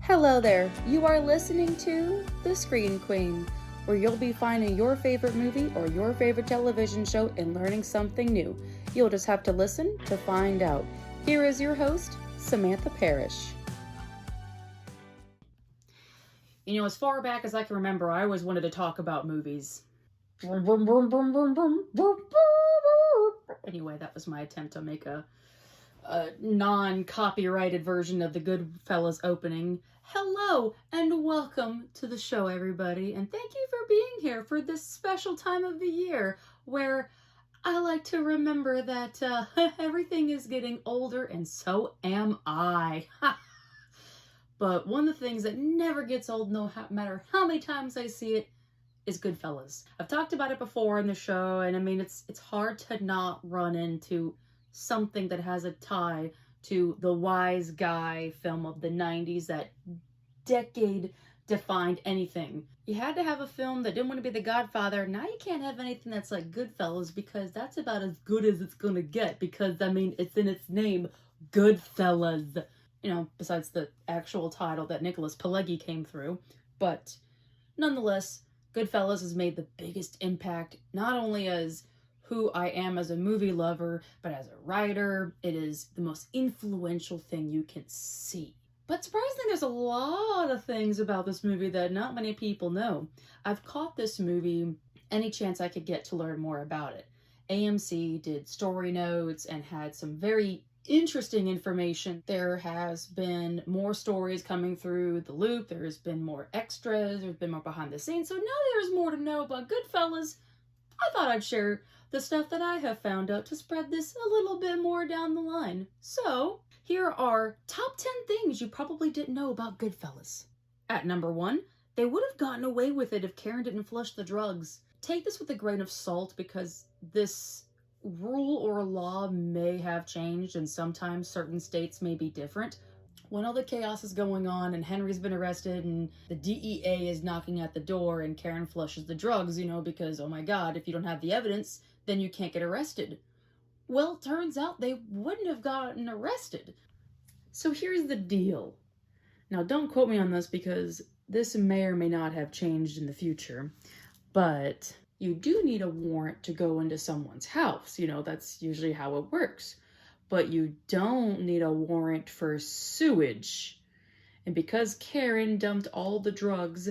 Hello there, you are listening to The Screen Queen, where you'll be finding your favorite movie or your favorite television show and learning something new. You'll just have to listen to find out. Here is your host, Samantha Parrish. You know, as far back as I can remember, I always wanted to talk about movies. Anyway, that was my attempt to make a non-copyrighted version of the Goodfellas opening. Hello and welcome to the show, everybody, and thank you for being here for this special time of the year where I like to remember that everything is getting older, and so am I. But one of the things that never gets old, no matter how many times I see it, is Goodfellas. I've talked about it before in the show, and I mean, it's hard to not run into something that has a tie to the Wise Guy film of the 90s. That decade defined anything. You had to have a film that didn't want to be The Godfather. Now you can't have anything that's like Goodfellas, because that's about as good as it's gonna get, because I mean, it's in its name, Goodfellas. You know, besides the actual title that Nicholas Pileggi came through. But nonetheless, Goodfellas has made the biggest impact, not only as who I am as a movie lover, but as a writer. It is the most influential thing you can see. But surprisingly, there's a lot of things about this movie that not many people know. I've caught this movie any chance I could get to learn more about it. AMC did Storynotes and had some very interesting information. There has been more stories coming through the loop. There's been more extras. There's been more behind the scenes. So now there's more to know about Goodfellas. I thought I'd share the stuff that I have found out to spread this a little bit more down the line. So here are top 10 things you probably didn't know about Goodfellas. At number 1, they would have gotten away with it if Karen didn't flush the drugs. Take this with a grain of salt, because this rule or law may have changed, and sometimes certain states may be different. When all the chaos is going on and Henry's been arrested and the DEA is knocking at the door and Karen flushes the drugs, because, oh my God, if you don't have the evidence, then you can't get arrested. Well, turns out they wouldn't have gotten arrested. So here's the deal. Now, don't quote me on this, because this may or may not have changed in the future, but you do need a warrant to go into someone's house. That's usually how it works. But you don't need a warrant for sewage. And because Karen dumped all the drugs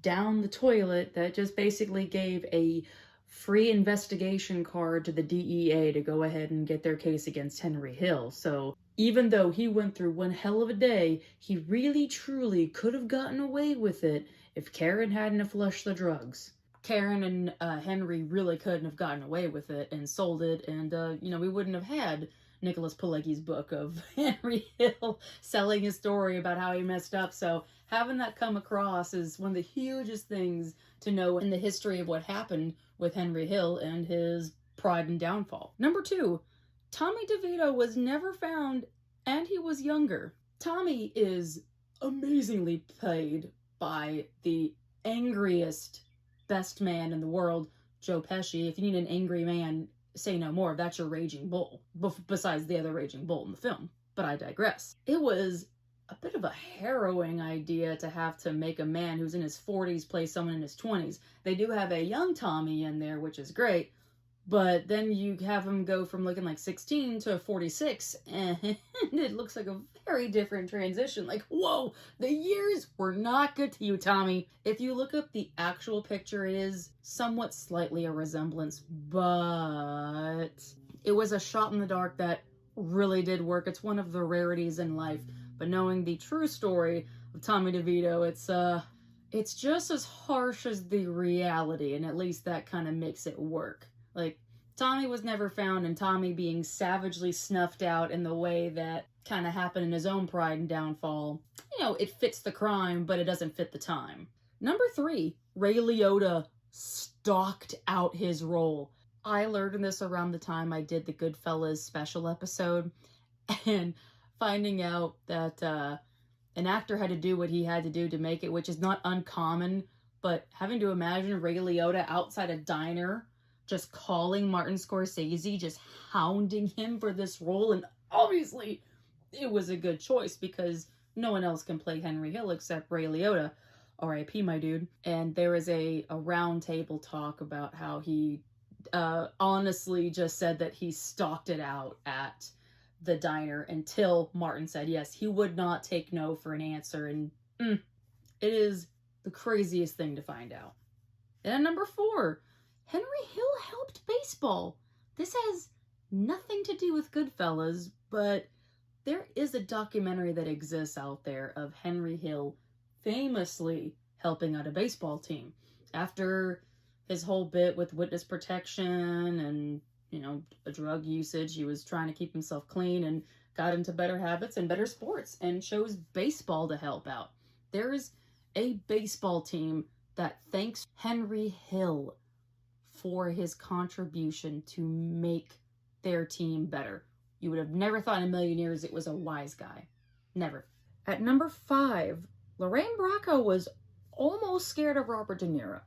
down the toilet, that just basically gave a free investigation card to the DEA to go ahead and get their case against Henry Hill. So even though he went through one hell of a day, he really truly could have gotten away with it if Karen hadn't have flushed the drugs. Karen and Henry really couldn't have gotten away with it and sold it, and we wouldn't have had Nicholas Pileggi's book of Henry Hill selling his story about how he messed up. So having that come across is one of the hugest things to know in the history of what happened with Henry Hill and his pride and downfall. Number 2, Tommy DeVito was never found, and he was younger. Tommy is amazingly played by the angriest, best man in the world, Joe Pesci. If you need an angry man, say no more. That's your raging bull, besides the other raging bull in the film. But I digress. It was a bit of a harrowing idea to have to make a man who's in his 40s play someone in his 20s. They do have a young Tommy in there, which is great, but then you have him go from looking like 16 to 46, and it looks like a very different transition. Like, whoa, the years were not good to you, Tommy. If you look up the actual picture, it is somewhat slightly a resemblance, but it was a shot in the dark that really did work. It's one of the rarities in life. But knowing the true story of Tommy DeVito, it's just as harsh as the reality, and at least that kind of makes it work. Like, Tommy was never found, and Tommy being savagely snuffed out in the way that kind of happened in his own pride and downfall, it fits the crime, but it doesn't fit the time. Number 3, Ray Liotta stalked out his role. I learned this around the time I did the Goodfellas special episode, and finding out that an actor had to do what he had to do to make it, which is not uncommon, but having to imagine Ray Liotta outside a diner just calling Martin Scorsese, just hounding him for this role, and obviously it was a good choice, because no one else can play Henry Hill except Ray Liotta, R.I.P. my dude. And there was a round table talk about how he honestly just said that he stalked it out at the diner until Martin said yes. He would not take no for an answer, and it is the craziest thing to find out. And number 4, Henry Hill helped baseball. This has nothing to do with Goodfellas, but there is a documentary that exists out there of Henry Hill famously helping out a baseball team. After his whole bit with witness protection and, a drug usage, he was trying to keep himself clean and got into better habits and better sports and chose baseball to help out. There is a baseball team that thanks Henry Hill for his contribution to make their team better. You would have never thought in a million years it was a wise guy. Never. At number 5, Lorraine Bracco was almost scared of Robert De Niro.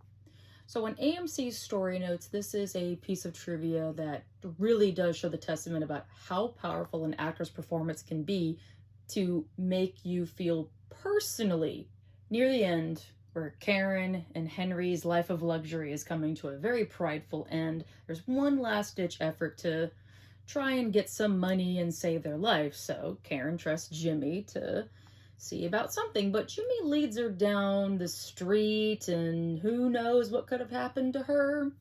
So in AMC Storynotes, this is a piece of trivia that really does show the testament about how powerful an actor's performance can be to make you feel personally. Near the end, where Karen and Henry's life of luxury is coming to a very prideful end, there's one last-ditch effort to try and get some money and save their life. So Karen trusts Jimmy to see about something, but Jimmy leads her down the street, and who knows what could have happened to her.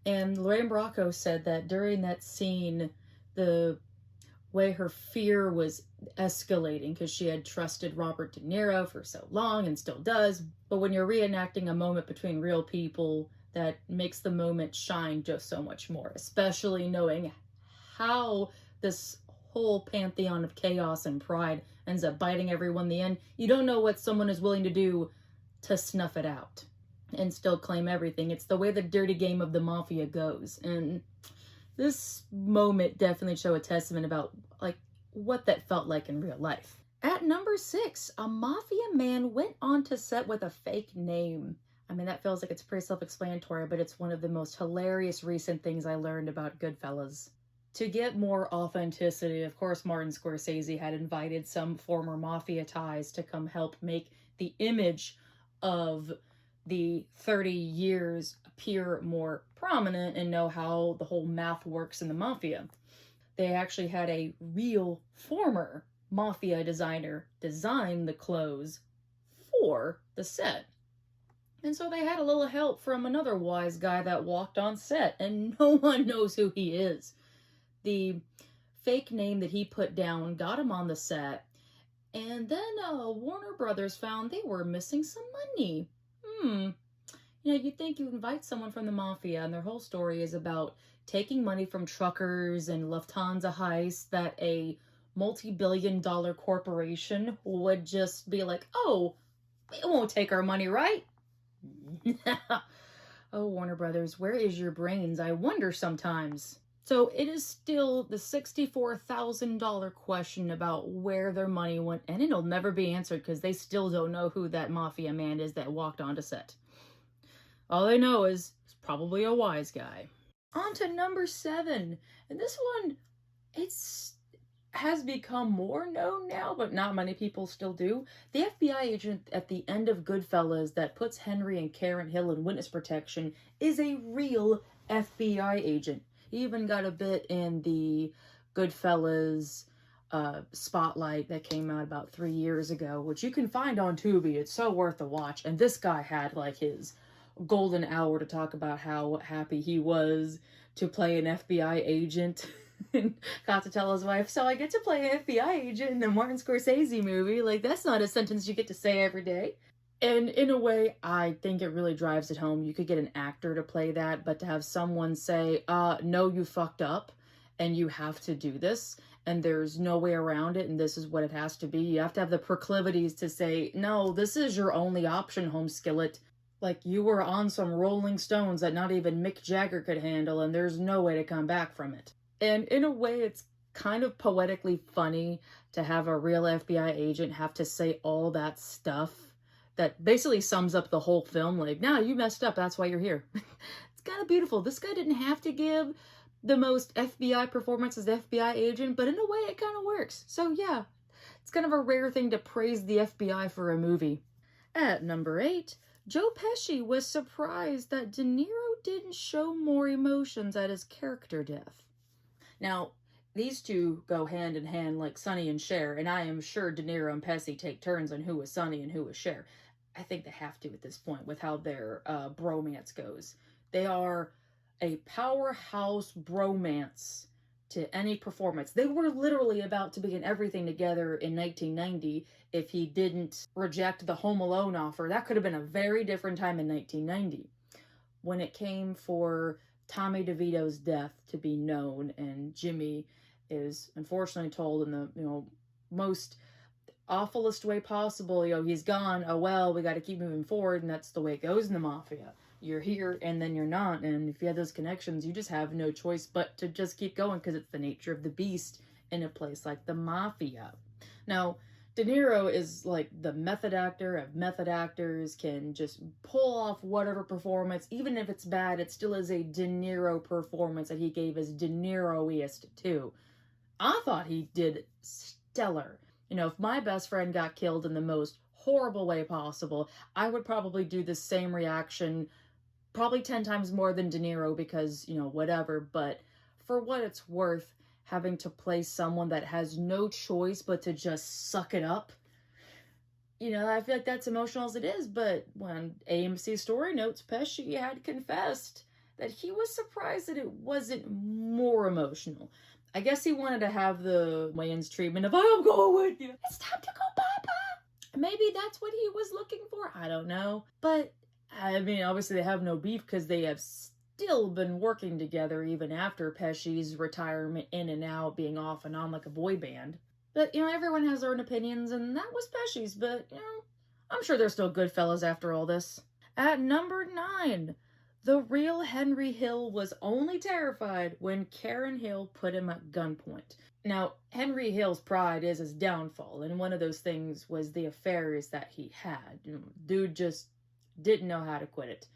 And Lorraine Bracco said that during that scene, the way her fear was escalating because she had trusted Robert De Niro for so long and still does. But when you're reenacting a moment between real people, that makes the moment shine just so much more, especially knowing how this whole pantheon of chaos and pride ends up biting everyone in the end. You don't know what someone is willing to do to snuff it out and still claim everything. It's the way the dirty game of the mafia goes. And this moment definitely show a testament about what that felt like in real life. At number 6, a mafia man went onto set with a fake name. I mean, that feels like it's pretty self-explanatory, but it's one of the most hilarious recent things I learned about Goodfellas. To get more authenticity, of course, Martin Scorsese had invited some former mafia ties to come help make the image of the 30 years appear more prominent and know how the whole math works in the mafia. They actually had a real former mafia designer design the clothes for the set. And so they had a little help from another wise guy that walked on set, and no one knows who he is. The fake name that he put down got him on the set, and then Warner Brothers found they were missing some money. You'd think you invite someone from the mafia, and their whole story is about taking money from truckers and Lufthansa heists that a multi-billion-dollar corporation would just be like, oh, it won't take our money, right? Oh, Warner Brothers, where is your brains? I wonder sometimes. So it is still the $64,000 question about where their money went, and it'll never be answered because they still don't know who that mafia man is that walked onto set. All they know is he's probably a wise guy. On to number 7, and this one, has become more known now, but not many people still do. The FBI agent at the end of Goodfellas that puts Henry and Karen Hill in witness protection is a real FBI agent. He even got a bit in the Goodfellas spotlight that came out about 3 years ago, which you can find on Tubi. It's so worth a watch. And this guy had his golden hour to talk about how happy he was to play an FBI agent. And got to tell his wife, so I get to play an FBI agent in a Martin Scorsese movie. That's not a sentence you get to say every day. And in a way, I think it really drives it home. You could get an actor to play that, but to have someone say, no, you fucked up, and you have to do this, and there's no way around it, and this is what it has to be. You have to have the proclivities to say, no, this is your only option, home skillet. You were on some Rolling Stones that not even Mick Jagger could handle, and there's no way to come back from it. And in a way, it's kind of poetically funny to have a real FBI agent have to say all that stuff that basically sums up the whole film. No, you messed up. That's why you're here. It's kind of beautiful. This guy didn't have to give the most FBI performance as the FBI agent, but in a way, it kind of works. So yeah, it's kind of a rare thing to praise the FBI for a movie. At number 8, Joe Pesci was surprised that De Niro didn't show more emotions at his character death. Now, these two go hand in hand like Sonny and Cher, and I am sure De Niro and Pesci take turns on who is Sonny and who is Cher. I think they have to at this point with how their bromance goes. They are a powerhouse bromance to any performance. They were literally about to begin everything together in 1990 if he didn't reject the Home Alone offer. That could have been a very different time in 1990. When it came for Tommy DeVito's death to be known, and Jimmy is unfortunately told in the most awfulest way possible, he's gone, oh well, we got to keep moving forward, and that's the way it goes in the mafia. You're here and then you're not, and if you have those connections, you just have no choice but to just keep going because it's the nature of the beast in a place like the mafia. Now, De Niro is like the method actor of method actors, can just pull off whatever performance, even if it's bad, it still is a De Niro performance that he gave his De Niro-iest too. I thought he did stellar. If my best friend got killed in the most horrible way possible, I would probably do the same reaction, probably 10 times more than De Niro because, whatever. But for what it's worth, having to play someone that has no choice but to just suck it up, I feel like that's emotional as it is. But when AMC Storynotes, Pesci had confessed that he was surprised that it wasn't more emotional. I guess he wanted to have the Wayans treatment of, I'm going with you. It's time to go, Papa. Maybe that's what he was looking for. I don't know. But, obviously they have no beef because they have still been working together even after Pesci's retirement, in and out, being off and on like a boy band. But, everyone has their own opinions, and that was Pesci's. But, I'm sure they're still good fellas after all this. At number 9... the real Henry Hill was only terrified when Karen Hill put him at gunpoint. Now, Henry Hill's pride is his downfall, and one of those things was the affairs that he had. Dude just didn't know how to quit it.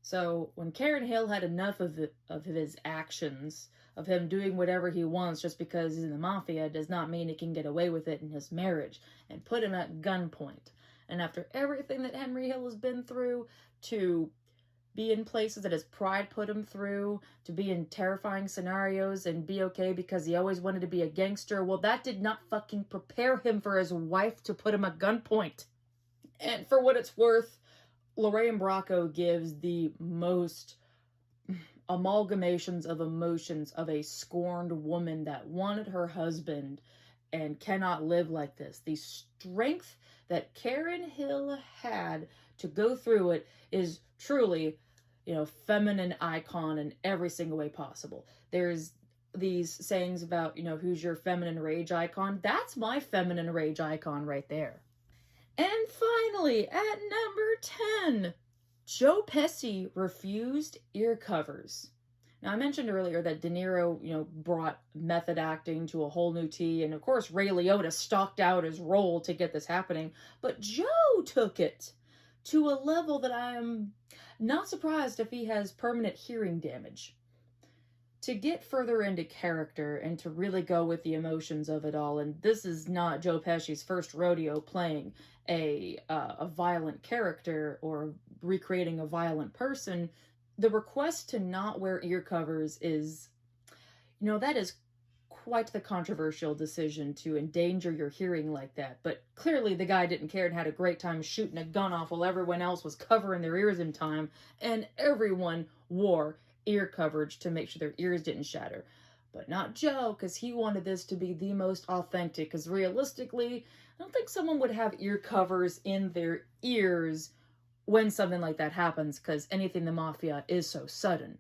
So when Karen Hill had enough of his actions, of him doing whatever he wants just because he's in the mafia, does not mean he can get away with it in his marriage, and put him at gunpoint. And after everything that Henry Hill has been through, to be in places that his pride put him through, to be in terrifying scenarios and be okay because he always wanted to be a gangster, well, that did not fucking prepare him for his wife to put him at gunpoint. And for what it's worth, Lorraine Bracco gives the most amalgamations of emotions of a scorned woman that wanted her husband and cannot live like this. The strength that Karen Hill had to go through it is truly, feminine icon in every single way possible. There's these sayings about, who's your feminine rage icon? That's my feminine rage icon right there. And finally, at number 10, Joe Pesci refused ear covers. Now, I mentioned earlier that De Niro, brought method acting to a whole new tee, and of course, Ray Liotta stalked out his role to get this happening, but Joe took it to a level that I am not surprised if he has permanent hearing damage. To get further into character and to really go with the emotions of it all, and this is not Joe Pesci's first rodeo playing a violent character or recreating a violent person, the request to not wear ear covers is, that is quite the controversial decision to endanger your hearing like that. But clearly the guy didn't care and had a great time shooting a gun off while everyone else was covering their ears in time, and everyone wore ear coverage to make sure their ears didn't shatter. But not Joe, because he wanted this to be the most authentic, because realistically, I don't think someone would have ear covers in their ears when something like that happens, because anything the mafia is so sudden.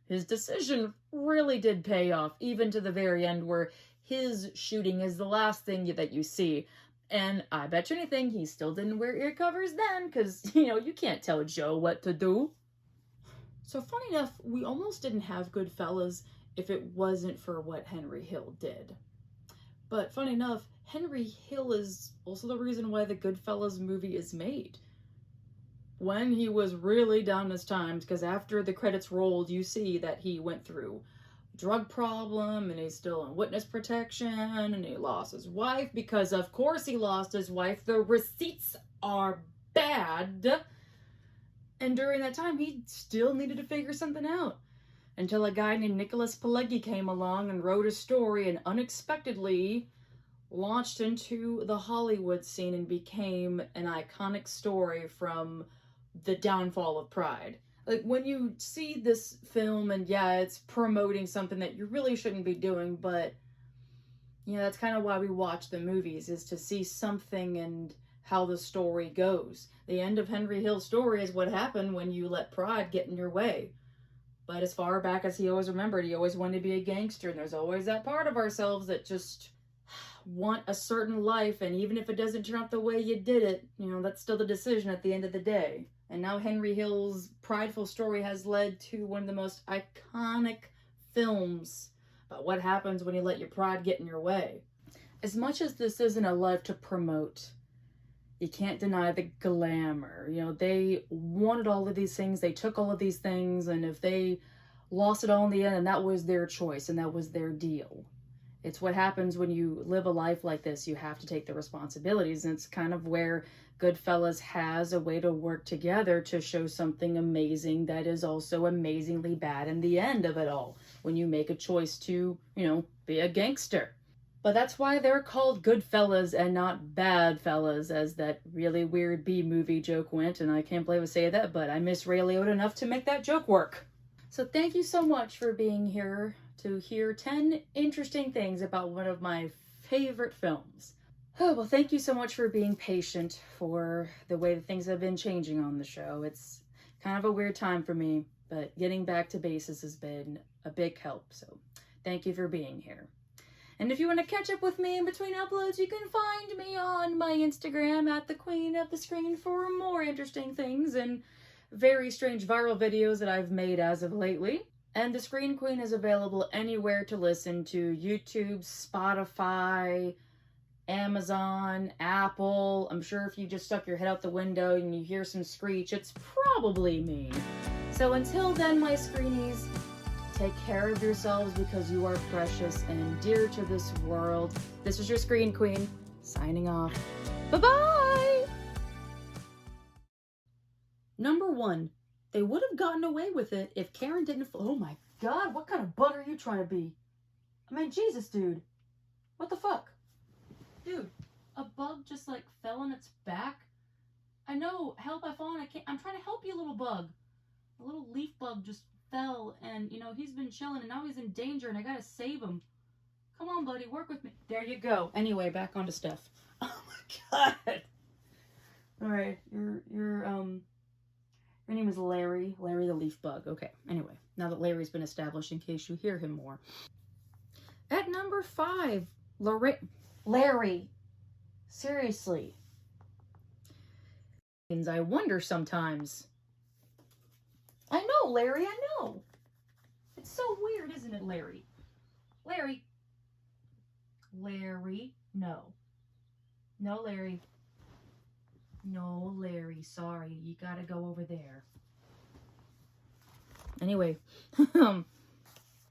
His decision really did pay off, even to the very end where his shooting is the last thing that you see. And I bet you anything, he still didn't wear ear covers then, because, you can't tell Joe what to do. So funny enough, we almost didn't have Goodfellas if it wasn't for what Henry Hill did. But funny enough, Henry Hill is also the reason why the Goodfellas movie is made. When he was really down his times, because after the credits rolled, you see that he went through drug problem, and he's still in witness protection, and he lost his wife because of course he lost his wife. The receipts are bad. And during that time, he still needed to figure something out. Until a guy named Nicholas Pileggi came along and wrote a story and unexpectedly launched into the Hollywood scene and became an iconic story from the downfall of Pride. Like, when you see this film, and yeah, it's promoting something that you really shouldn't be doing, but, you know, that's kind of why we watch the movies, is to see something and how the story goes. The end of Henry Hill's story is what happened when you let pride get in your way. But as far back as he always remembered, he always wanted to be a gangster, and there's always that part of ourselves that just want a certain life, and even if it doesn't turn out the way you did it, you know, that's still the decision at the end of the day. And now Henry Hill's prideful story has led to one of the most iconic films about what happens when you let your pride get in your way. As much as this isn't a life to promote, you can't deny the glamour. You know, they wanted all of these things, they took all of these things, and if they lost it all in the end, and that was their choice, and that was their deal. It's what happens when you live a life like this. You have to take the responsibilities, and it's kind of where Goodfellas has a way to work together to show something amazing that is also amazingly bad in the end of it all, when you make a choice to, you know, be a gangster. But that's why they're called Goodfellas and not Bad Fellas, as that really weird B-movie joke went, and I can't believe I say that, but I miss Ray Liotta enough to make that joke work. So thank you so much for being here to hear 10 interesting things about one of my favorite films. Oh, well, thank you so much for being patient for the way that things have been changing on the show. It's kind of a weird time for me, but getting back to bases has been a big help, so thank you for being here. And if you want to catch up with me in between uploads, you can find me on my Instagram at the Queen of the Screen for more interesting things and very strange viral videos that I've made as of lately. And the Screen Queen is available anywhere to listen to: YouTube, Spotify, Amazon, Apple. I'm sure if you just stuck your head out the window and you hear some screech, it's probably me. So until then, my Screenies, take care of yourselves because you are precious and dear to this world. This is your Screen Queen, signing off. Bye-bye! Number 1. They would have gotten away with it if Karen didn't... Oh my god, what kind of butt are you trying to be? I mean, Jesus, dude. What the fuck? Dude, a bug just like fell on its back? I know, help, I've fallen, I can't... I'm trying to help you, little bug. A little leaf bug just fell, and, you know, he's been chilling, and now he's in danger, and I gotta save him. Come on, buddy, work with me. There you go. Anyway, back onto stuff. Oh my god. Alright, your name is Larry. Larry the leaf bug. Okay, anyway, now that Larry's been established in case you hear him more. At number 5, Larry. Seriously. I wonder sometimes. I know, Larry, I know. It's so weird, isn't it, Larry? Larry. Larry, no. No, Larry. No, Larry, sorry. You gotta go over there. Anyway,